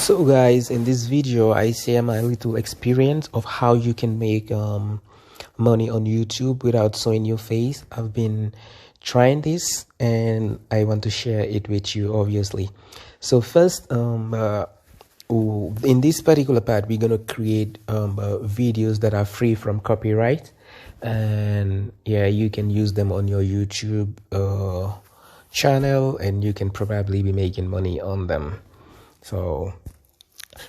So guys, in this video I share my little experience of how you can make money on YouTube without showing your face. I've been trying this and I want to share it with you, obviously. So first, in this particular part we're gonna create videos that are free from copyright, and yeah, you can use them on your YouTube channel and you can probably be making money on them. So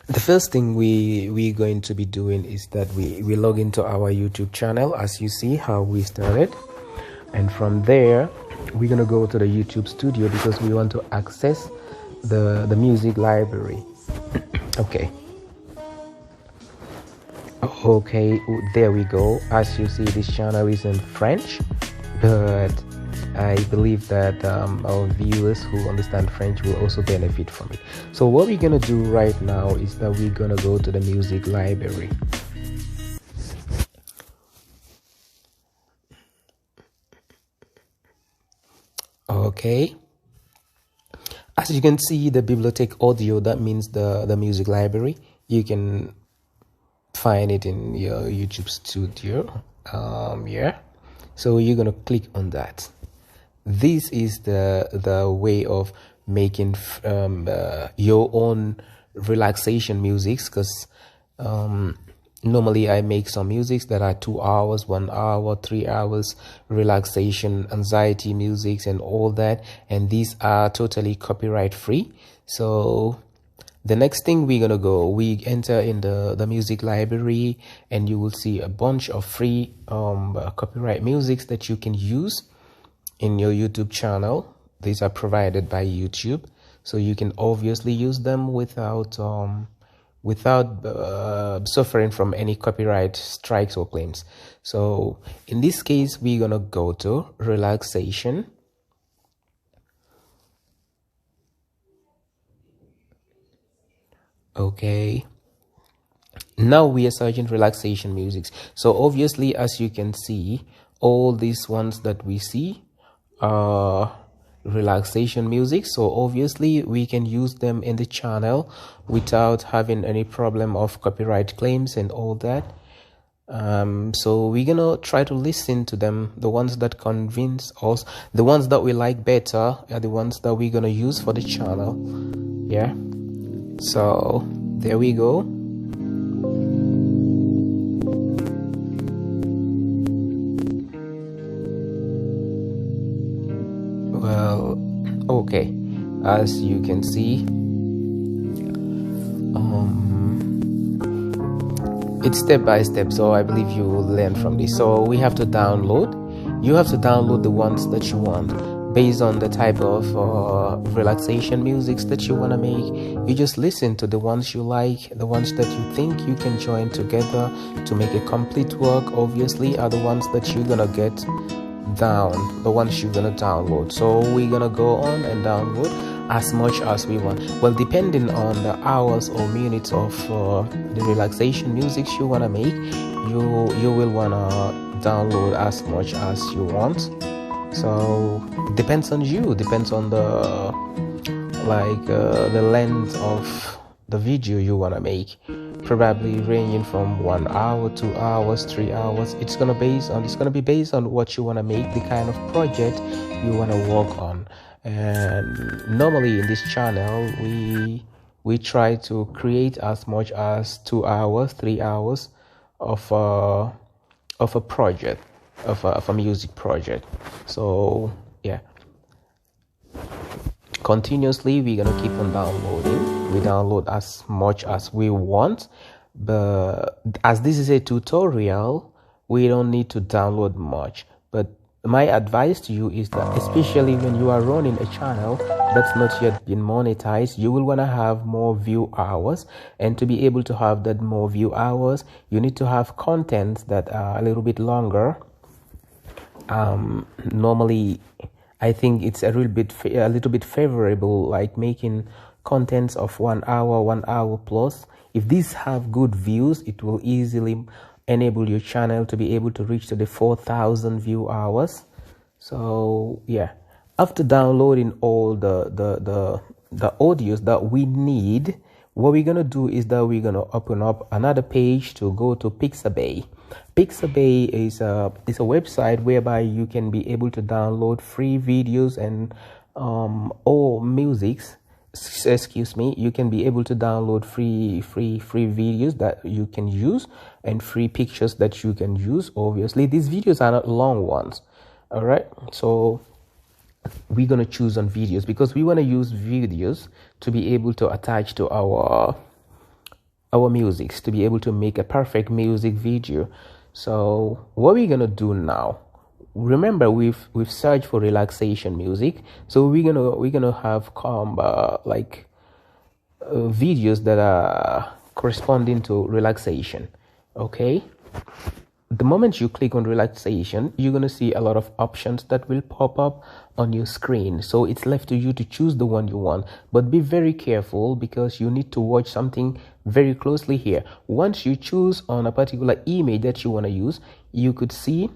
the first thing we're going to be doing is that we log into our YouTube channel, as you see how we started, and from there we're gonna go to the YouTube studio because we want to access the music library. Okay, there we go. As you see, this channel is in French, but I believe that our viewers who understand French will also benefit from it. So what we're gonna do right now is that we're gonna go to the music library. Okay, as you can see, the bibliothèque audio, that means the music library. You can find it in your YouTube studio. Yeah, so you're gonna click on that. This is the way of making your own relaxation musics, because normally I make some musics that are 2 hours, 1 hour, 3 hours relaxation, anxiety musics and all that, and these are totally copyright free. So the next thing we're gonna go, we enter in the music library and you will see a bunch of free copyright musics that you can use in your YouTube channel. These are provided by YouTube, so you can obviously use them without suffering from any copyright strikes or claims. So in this case we're gonna go to relaxation. Okay, now we are searching relaxation musics. So obviously, as you can see, all these ones that we see are relaxation music, so obviously we can use them in the channel without having any problem of copyright claims and all that. So we're gonna try to listen to them. The ones that convince us, the ones that we like better, are the ones that we're gonna use for the channel. Yeah, so there we go. Well, okay, as you can see, it's step by step, so I believe you will learn from this. So we have to download. You have to download the ones that you want based on the type of relaxation musics that you want to make. You just listen to the ones you like. The ones that you think you can join together to make a complete work, obviously, are the ones that you're gonna get down, the ones you're gonna download. So we're gonna go on and download as much as we want. Well, depending on the hours or minutes of the relaxation music you wanna make, you will wanna download as much as you want. So it depends on you, depends on the the length of the video you wanna make, probably ranging from 1 hour, 2 hours, 3 hours. It's gonna be based on what you want to make, the kind of project you want to work on. And normally in this channel we try to create as much as 2 hours, 3 hours of a project, of a music project. So yeah, continuously we're gonna keep on downloading. We download as much as we want, but as this is a tutorial, we don't need to download much. But my advice to you is that, especially when you are running a channel that's not yet been monetized, you will want to have more view hours, and to be able to have that more view hours, you need to have contents that are a little bit longer. Normally I think it's a little bit favorable, like making contents of 1 hour, 1 hour plus. If these have good views, it will easily enable your channel to be able to reach to the 4,000 view hours. So yeah, after downloading all the audios that we need, what we're gonna do is that we're gonna open up another page to go to Pixabay. Pixabay is a website whereby you can be able to download free videos and or musics. Excuse me, you can be able to download free videos that you can use and free pictures that you can use. Obviously, these videos are not long ones. All right, so we're going to choose on videos because we want to use videos to be able to attach to our musics, to be able to make a perfect music video. So what we're going to do now, remember we've searched for relaxation music, so we're gonna have videos that are corresponding to relaxation. Okay, the moment you click on relaxation, you're going to see a lot of options that will pop up on your screen. So it's left to you to choose the one you want, but be very careful because you need to watch something very closely here. Once you choose on a particular image that you want to use, you could see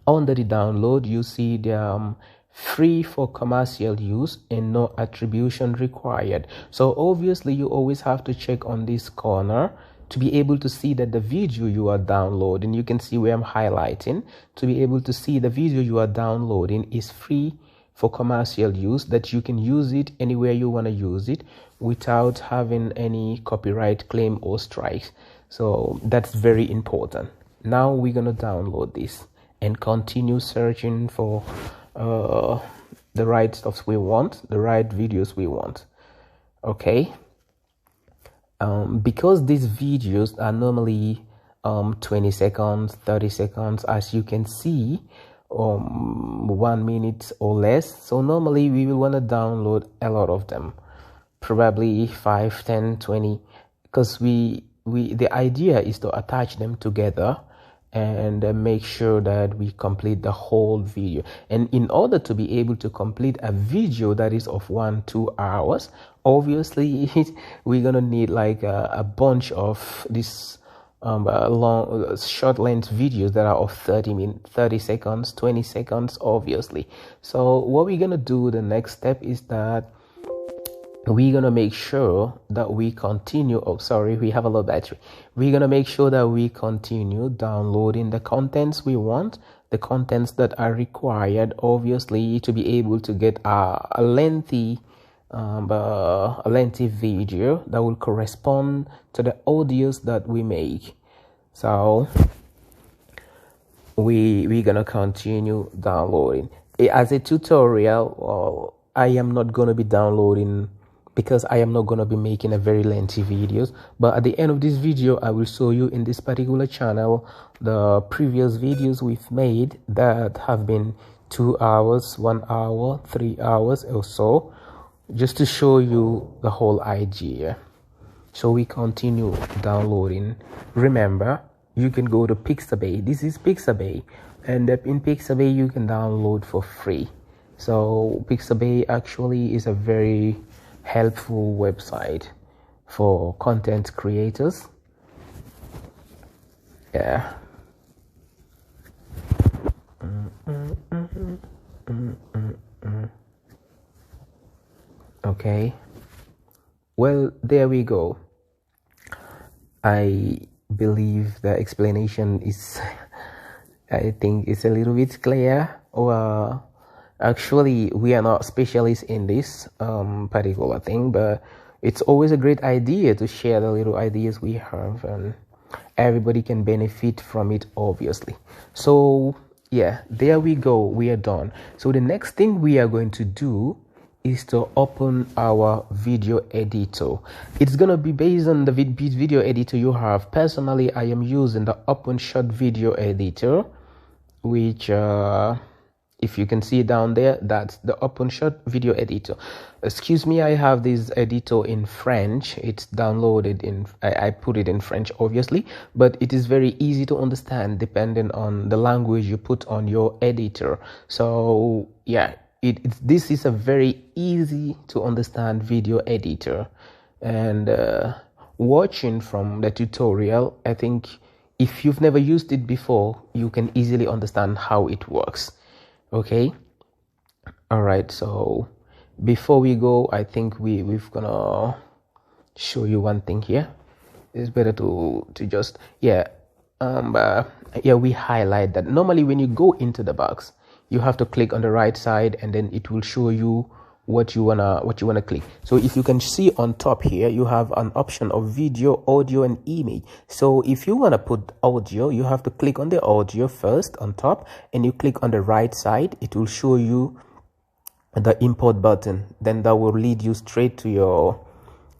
under the download, you see the free for commercial use and no attribution required. So obviously you always have to check on this corner to be able to see that the video you are downloading, you can see where I'm highlighting, to be able to see the video you are downloading is free for commercial use, that you can use it anywhere you want to use it without having any copyright claim or strikes. So that's very important. Now we're going to download this and continue searching for the right stuff we want, the right videos we want. Okay. Because these videos are normally 20 seconds, 30 seconds, as you can see, 1 minute or less. So normally we will want to download a lot of them, probably 5, 10, 20, because the idea is to attach them together and make sure that we complete the whole video. And in order to be able to complete a video that is of 1-2 hours, obviously we're gonna need like a bunch of these long short length videos that are of 30 seconds, 20 seconds, obviously. So what we're gonna do, the next step is that we're gonna make sure that we continue. Oh, sorry, we have a low battery. We're gonna make sure that we continue downloading the contents we want, the contents that are required, obviously, to be able to get a lengthy video that will correspond to the audios that we make. So we're gonna continue downloading. As a tutorial, I am not gonna be downloading because I am not going to be making a very lengthy videos, but at the end of this video I will show you in this particular channel the previous videos we've made that have been 2 hours, 1 hour, 3 hours or so, just to show you the whole idea. So we continue downloading. Remember, you can go to Pixabay. This is Pixabay, and in Pixabay you can download for free. So Pixabay actually is a very helpful website for content creators. Yeah. Okay, well, there we go. I believe the explanation is I think it's a little bit clear. Well, actually, we are not specialists in this particular thing, but it's always a great idea to share the little ideas we have, and everybody can benefit from it, obviously. So yeah, there we go. We are done. So the next thing we are going to do is to open our video editor. It's gonna be based on the video editor you have. Personally, I am using the OpenShot video editor, which if you can see down there, that's the OpenShot video editor. Excuse me, I have this editor in French. It's downloaded in, I put it in French, obviously, but it is very easy to understand depending on the language you put on your editor. So yeah, this is a very easy to understand video editor. And watching from the tutorial, I think if you've never used it before, you can easily understand how it works. Okay, all right, so before we go, I think we've gonna show you one thing here. It's better to just, yeah, yeah, we highlight that. Normally when you go into the box, you have to click on the right side, and then it will show you what you wanna click. So if you can see on top here, you have an option of video, audio, and image. So if you want to put audio, you have to click on the audio first on top, and you click on the right side. It will show you the import button. Then that will lead you straight to your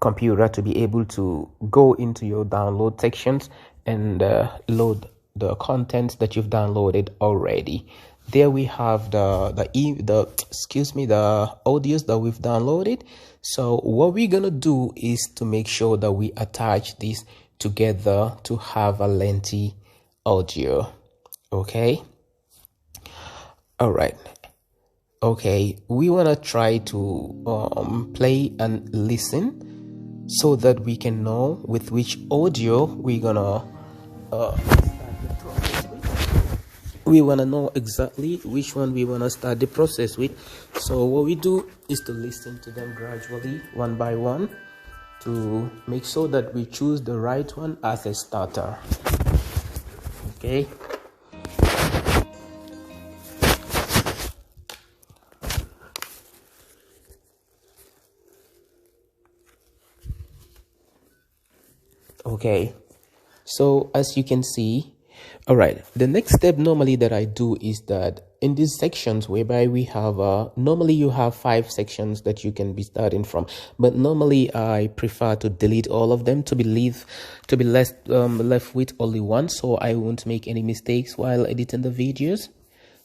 computer to be able to go into your download sections and load the contents that you've downloaded already. There we have the audios that we've downloaded. So what we're gonna do is to make sure that we attach this together to have a lengthy audio. Okay, all right. Okay, we want to try to play and listen so that we can know with which audio we're gonna we want to know exactly which one we want to start the process with. So what we do is to listen to them gradually, one by one, to make sure that we choose the right one as a starter. Okay. Okay, so as you can see, all right, the next step normally that I do is that in these sections whereby we have normally you have 5 sections that you can be starting from, but normally I prefer to delete all of them to be left with only one, so I won't make any mistakes while editing the videos.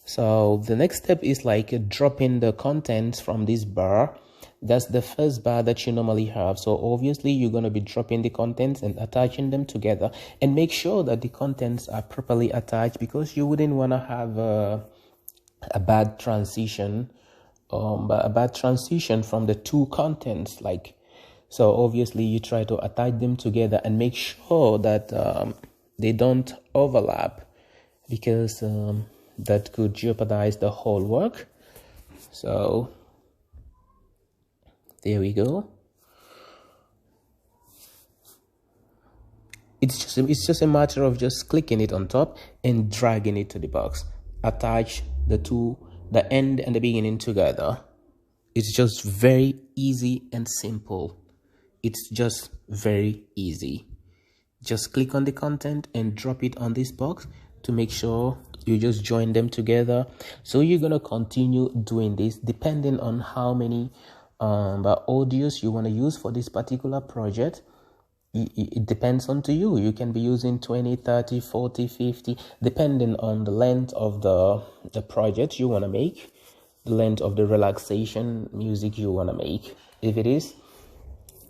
So the next step is like dropping the contents from this bar. That's the first bar that you normally have. So obviously you're going to be dropping the contents and attaching them together, and make sure that the contents are properly attached, because you wouldn't want to have a bad transition from the two contents. So obviously you try to attach them together and make sure that they don't overlap, because that could jeopardize the whole work. So there we go. It's just a matter of just clicking it on top and dragging it to the box. Attach the end and the beginning together. It's just very easy and simple. It's just very easy. Just click on the content and drop it on this box to make sure you just join them together. So you're gonna continue doing this depending on how many audios you want to use for this particular project. It depends on to you. You can be using 20, 30, 40, 50, depending on the length of the project you want to make, the length of the relaxation music you want to make. If it is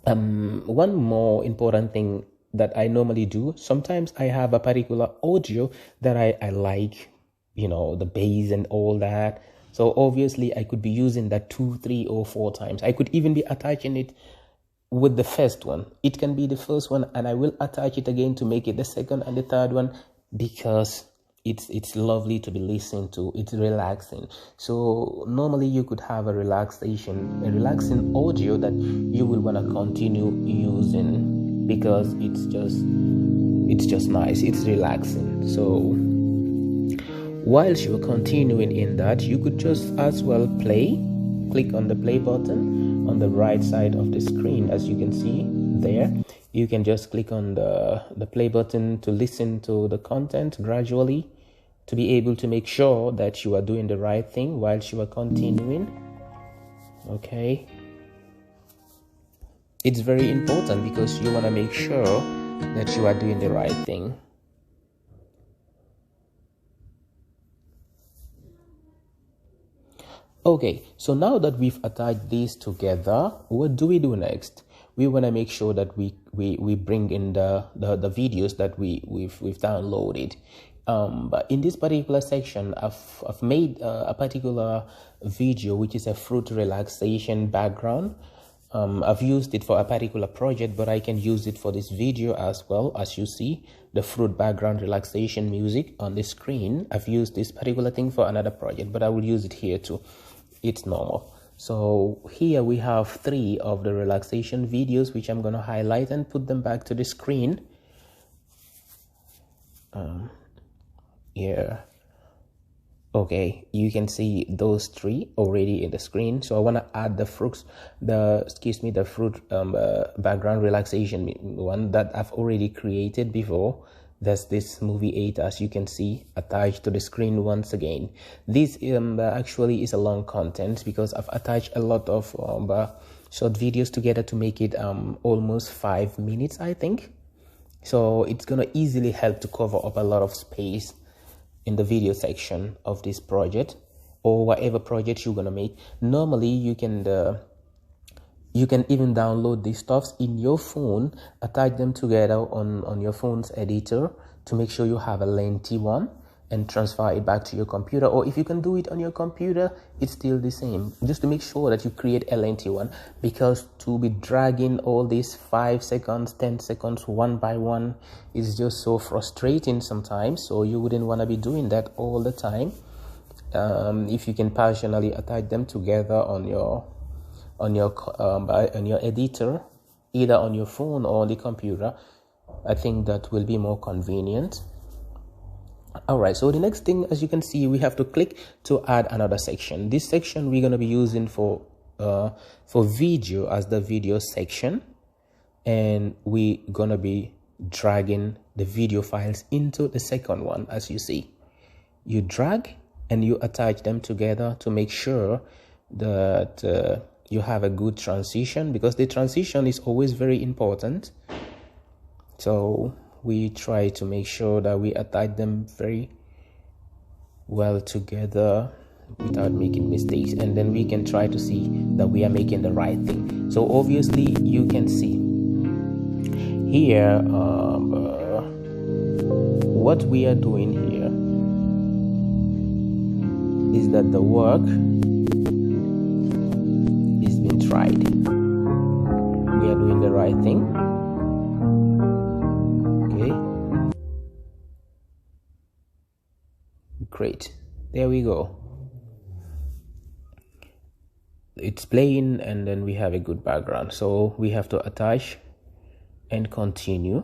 one more important thing that I normally do, sometimes I have a particular audio that I like, the bass and all that. So obviously I could be using that 2, 3, or 4 times. I could even be attaching it with the first one. It can be the first one, and I will attach it again to make it the second and the third one, because it's lovely to be listened to. It's relaxing. So normally you could have a relaxing audio that you will want to continue using, because it's just nice. It's relaxing. So whilst you're continuing in that, you could just as well click on the play button on the right side of the screen. As you can see there, you can just click on the play button to listen to the content gradually, to be able to make sure that you are doing the right thing whilst you are continuing. Okay, it's very important, because you want to make sure that you are doing the right thing. Okay, so now that we've attached these together, what do we do next? We want to make sure that we bring in the videos that we've downloaded. But in this particular section, I've made a particular video which is a fruit relaxation background. I've used it for a particular project, but I can use it for this video as well. As you see, the fruit background relaxation music on the screen. I've used this particular thing for another project, but I will use it here too. It's normal. So here we have 3 of the relaxation videos, which I'm going to highlight and put them back to the screen. Yeah. Okay, you can see those 3 already in the screen. So I want to add the fruit background relaxation one that I've already created before. That's this movie 8, as you can see, attached to the screen once again. This actually is a long content because I've attached a lot of short videos together to make it almost 5 minutes, I think. So it's gonna easily help to cover up a lot of space in the video section of this project, or whatever project you're gonna make. Normally you can even download these stuffs in your phone, attach them together on your phone's editor to make sure you have a lengthy one, and transfer it back to your computer. Or if you can do it on your computer, it's still the same, just to make sure that you create a lengthy one, because to be dragging all these 5 seconds, 10 seconds one by one is just so frustrating sometimes. So you wouldn't want to be doing that all the time. If you can partially attach them together on your editor, either on your phone or on the computer, I think that will be more convenient. All right, so the next thing, as you can see, we have to click to add another section. This section we're going to be using for video as the video section, and we're going to be dragging the video files into the second one. As you see, you drag and you attach them together to make sure that you have a good transition, because the transition is always very important. So we try to make sure that we attach them very well together without making mistakes, and then we can try to see that we are making the right thing. So obviously you can see here what we are doing here is that the work is being tried. We are doing the right thing. Great, there we go. It's playing, and then we have a good background. So we have to attach and continue.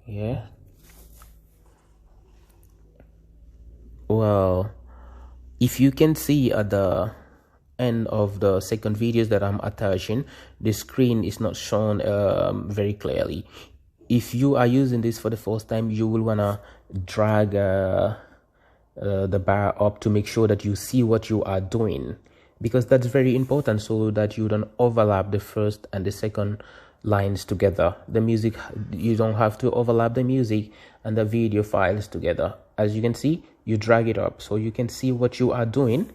Yeah. Well, if you can see at the end of the second videos that I'm attaching, the screen is not shown very clearly. If you are using this for the first time, you will want to drag the bar up to make sure that you see what you are doing, because that's very important, so that you don't overlap the first and the second lines together. The music, you don't have to overlap the music and the video files together. As you can see, you drag it up so you can see what you are doing,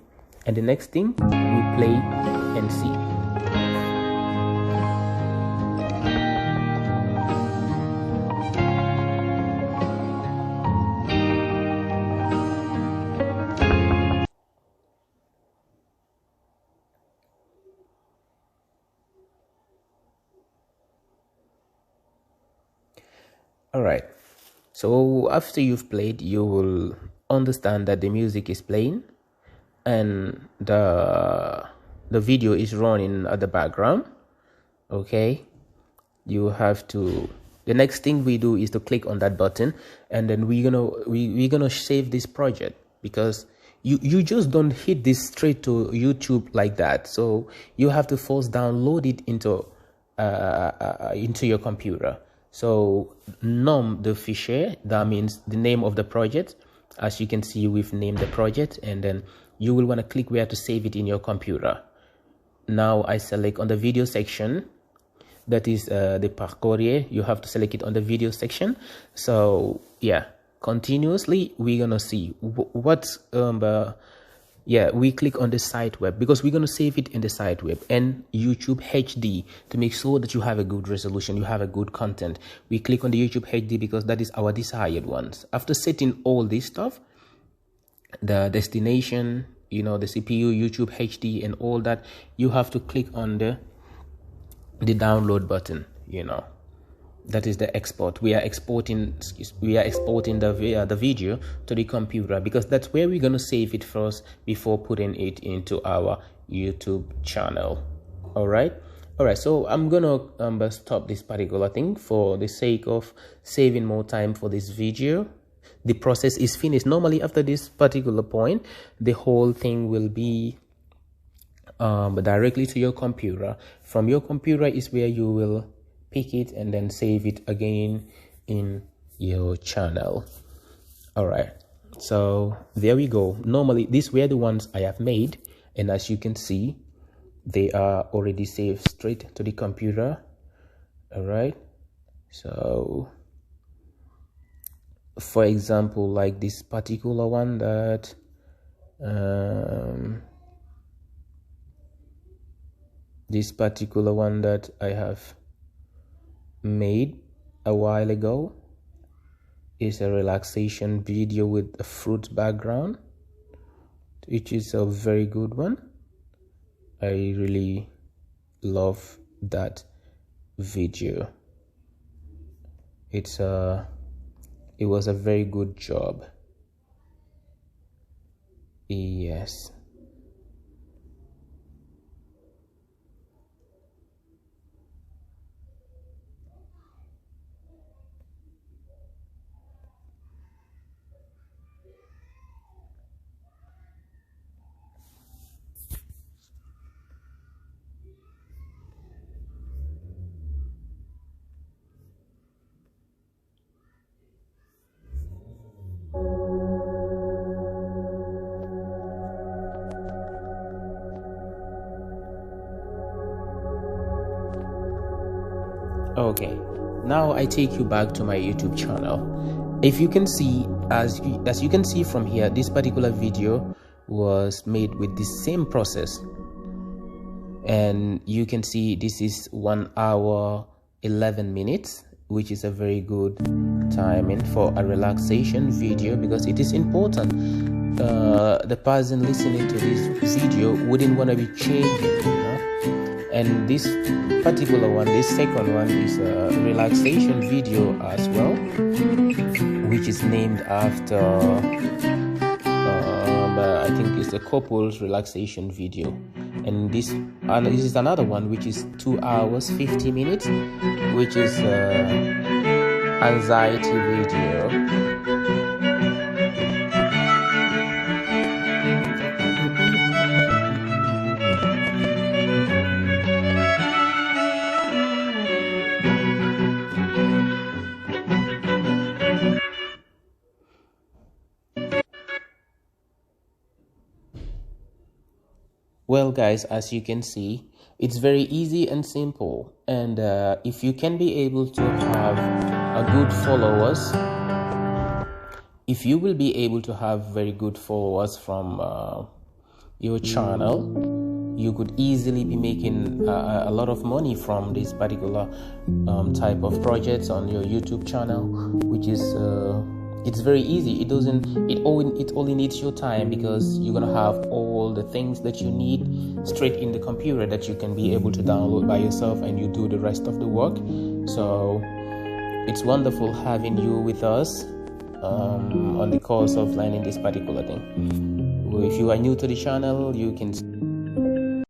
and the next thing we play and see. All right, so after you've played, you will understand that the music is playing and the video is running at the background. Okay, you have to, the next thing we do is to click on that button, and then we're gonna save this project, because you just don't hit this straight to YouTube like that. So you have to first download it into your computer. So nom the fichier, that means the name of the project. As you can see, we've named the project, and then you will want to click where to save it in your computer. Now I select on the video section, that is the parcours. You have to select it on the video section. So yeah, continuously we're gonna see what's yeah, we click on the site web, because we're going to save it in the site web and YouTube HD to make sure that you have a good resolution, you have a good content. We click on the YouTube HD because that is our desired ones. After setting all this stuff, the destination, you know, the CPU, YouTube HD and all that, you have to click on the download button, you know. That is the export. We are exporting the video to the computer, because that's where we're going to save it first before putting it into our YouTube channel. All right, so I'm gonna stop this particular thing for the sake of saving more time for this video. The process is finished. Normally after this particular point, the whole thing will be directly to your computer. From your computer is where you will pick it and then save it again in your channel. All right, so there we go. Normally these were the ones I have made, and as you can see, they are already saved straight to the computer. All right, so for example, like this particular one that I have made a while ago is a relaxation video with a fruit background, which is a very good one. I really love that video. It was a very good job. Yes. Okay, now I take you back to my YouTube channel. If you can see, as you can see from here, this particular video was made with the same process, and you can see this is 1 hour 11 minutes, which is a very good timing for a relaxation video, because it is important. The person listening to this video wouldn't want to be changing, you know? And this particular one, this second one, is a relaxation video as well, which is named after I think it's a couple's relaxation video. And this is another one, which is 2 hours 50 minutes, which is anxiety video. Well guys, as you can see, it's very easy and simple, and if you can be able to have a good followers, if you will be able to have very good followers from your channel, you could easily be making a lot of money from this particular type of projects on your YouTube channel, which is it's very easy. It only needs your time, because you're gonna have all the things that you need straight in the computer that you can be able to download by yourself, and you do the rest of the work. So it's wonderful having you with us on the course of learning this particular thing. If you are new to the channel, you can